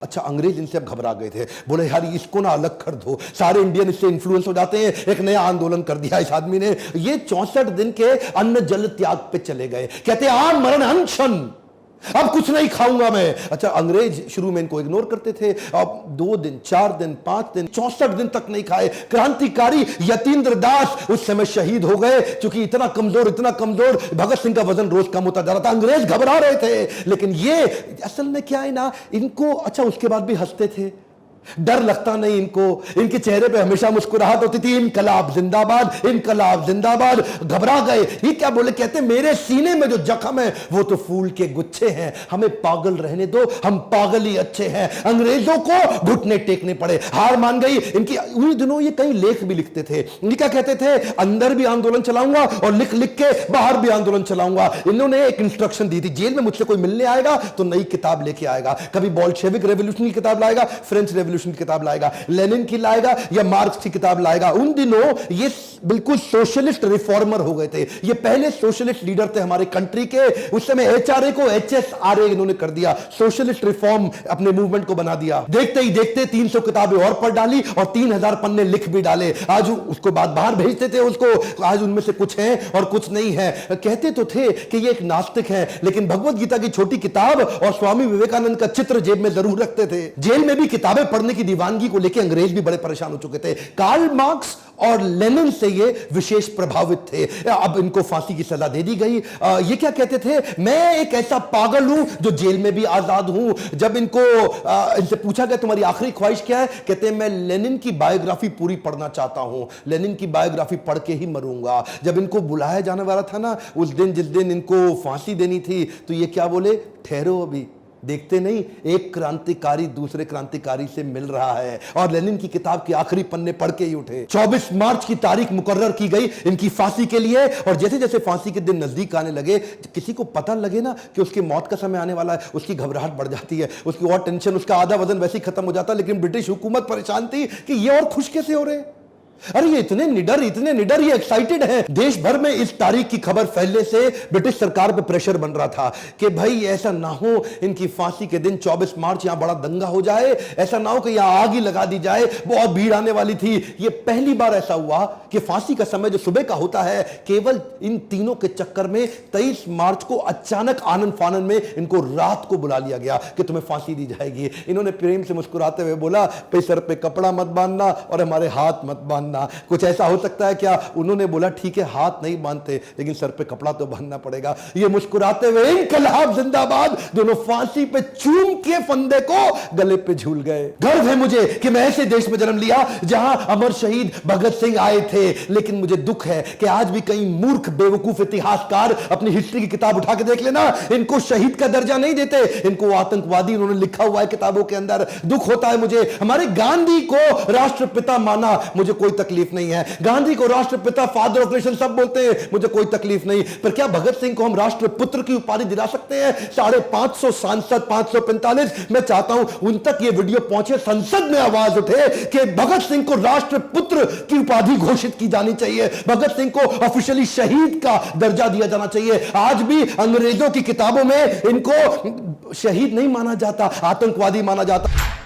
अच्छा, अंग्रेज इनसे अब घबरा गए थे, बोले यार इसको ना अलग कर दो, सारे इंडियन इससे इन्फ्लुएंस हो जाते हैं। एक नया आंदोलन कर दिया इस आदमी ने। ये 64 दिन के अन्न जल त्याग पे चले गए, कहते आम मरण अनशन, अब कुछ नहीं खाऊंगा मैं। अच्छा, अंग्रेज शुरू में इनको इग्नोर करते थे, अब 2 दिन 4 दिन 5 दिन 64 दिन तक नहीं खाए। क्रांतिकारी यतीन्द्र दास उस समय शहीद हो गए, क्योंकि इतना कमजोर भगत सिंह का वजन रोज कम होता जा रहा था। अंग्रेज घबरा रहे थे, लेकिन ये असल में क्या है ना, इनको अच्छा उसके बाद भी हंसते थे, डर लगता नहीं इनको, इनके चेहरे पे हमेशा मुस्कुराहट होती थी। इनकलाब जिंदाबाद, इनकलाब जिंदाबाद। घबरा गए, ये क्या बोले, कहते मेरे सीने में जो जख्म है वो तो फूल के गुच्छे हैं, हमें पागल रहने दो, हम पागल ही अच्छे हैं। अंग्रेजों को घुटने टेकने पड़े, हार मान गई इनकी। उन्हीं दिनों ये कई लेख भी लिखते थे, ये क्या कहते थे, अंदर भी आंदोलन चलाऊंगा और लिख लिख के बाहर भी आंदोलन चलाऊंगा। इन्होंने एक इंस्ट्रक्शन दी थी, जेल में मुझसे कोई मिलने आएगा तो नई किताब लेके आएगा, कभी बोल्शेविक रेवोल्यूशन की किताब लाएगा, फ्रेंच रेवोल्यूशन की किताब लाएगा, लेनिन की लाएगा या मार्क्स की किताब लाएगा। उन दिनों ये बिल्कुल सोशलिस्ट रिफॉर्मर हो गए थे, ये पहले सोशलिस्ट लीडर थे हमारे कंट्री के। उस समय एचआरए को एचएसआरए इन्होंने कर दिया, सोशलिस्ट रिफॉर्म अपने मूवमेंट को बना दिया। देखते ही देखते 300 किताबें और पढ़ डाली और 3000 पन्ने लिख भी डाले। आज उसको बाद बाहर भेजते थे उसको, आज उनमें से कुछ है और कुछ नहीं है। कहते तो थे कि ये एक नास्तिक है, लेकिन भगवत गीता की छोटी किताब और स्वामी विवेकानंद का चित्र जेब में जरूर रखते थे। जेल में भी किताबें पढ़ने की दीवानगी को लेकर अंग्रेज भी बड़े परेशान हो चुके थे। कार्ल मार्क्स और लेनिन से ये विशेष प्रभावित थे। अब इनको फांसी की सजा दे दी गई। ये क्या कहते थे, मैं एक ऐसा पागल हूं जो जेल में भी आजाद हूं। जब इनको इनसे पूछा गया तुम्हारी आखिरी ख्वाहिश क्या है, कहते हैं मैं लेनिन की बायोग्राफी पूरी पढ़ना चाहता हूं, लेनिन की बायोग्राफी पढ़ के ही मरूंगा। जब इनको बुलाया जाने वाला था ना उस दिन, जिस दिन इनको फांसी देनी थी, तो ये क्या बोले, ठहरो अभी, देखते नहीं एक क्रांतिकारी दूसरे क्रांतिकारी से मिल रहा है। और लेनिन की किताब के आखिरी पन्ने पढ़ के ही उठे। 24 मार्च की तारीख मुकर्रर की गई इनकी फांसी के लिए। और जैसे जैसे फांसी के दिन नजदीक आने लगे, किसी को पता लगे ना कि उसकी मौत का समय आने वाला है, उसकी घबराहट बढ़ जाती है, उसकी और टेंशन, उसका आधा वजन वैसे ही खत्म हो जाता है। लेकिन ब्रिटिश हुकूमत परेशान थी कि ये और खुश कैसे हो रहे, अरे ये इतने निडर, ये एक्साइटेड है। देश भर में इस तारीख की खबर फैलने से ब्रिटिश सरकार पे प्रेशर बन रहा था कि भाई ऐसा ना हो इनकी फांसी के दिन 24 मार्च यहां बड़ा दंगा हो जाए, ऐसा ना हो कि यहां आग ही लगा दी जाए, बहुत भीड़ आने वाली थी। ये पहली बार ऐसा हुआ कि फांसी का समय जो सुबह का होता है, केवल इन तीनों के चक्कर में 23 मार्च को अचानक आनंद फानन में इनको रात को बुला लिया गया कि तुम्हें फांसी दी जाएगी। इन्होंने प्रेम से मुस्कुराते हुए बोला, पे सर पे कपड़ा मत बांधना और हमारे हाथ मत बांधना। कुछ ऐसा हो सकता है क्या? उन्होंने बोला ठीक है हाथ नहीं बांधते, लेकिन सर पे कपड़ा तो बांधना पड़ेगा। ये मुस्कुराते हुए इनकलाब जिंदाबाद दोनों फांसी पे चूम के फंदे को गले पे झूल गए। गर्व है मुझे कि मैं ऐसे देश में जन्म लिया जहां अमर शहीद भगत सिंह आए थे। लेकिन मुझे दुख है कि आज भी कई मूर्ख बेवकूफ इतिहासकार अपनी हिस्ट्री की किताब उठा के देख लेना, इनको शहीद का दर्जा नहीं देते, इनको आतंकवादी उन्होंने लिखा हुआ है किताबों के अंदर। दुख होता है मुझे। हमारे गांधी को राष्ट्रपिता माना, मुझे कोई तकलीफ नहीं है। गांधी को राष्ट्रपिता, फादर ऑफ नेशन सब बोलते हैं, मुझे कोई तकलीफ नहीं। पर क्या भगत सिंह को हम राष्ट्रपुत्र की उपाधि दिला सकते हैं? 550 सांसद, 545, मैं चाहता हूं उन तक ये वीडियो पहुंचे, संसद में आवाज उठे कि भगत सिंह को राष्ट्रपुत्र की उपाधि घोषित की जानी चाहिए, भगत सिंह को ऑफिशियली शहीद का दर्जा दिया जाना चाहिए। आज भी अंग्रेजों की किताबों में इनको शहीद नहीं माना जाता, आतंकवादी माना जाता।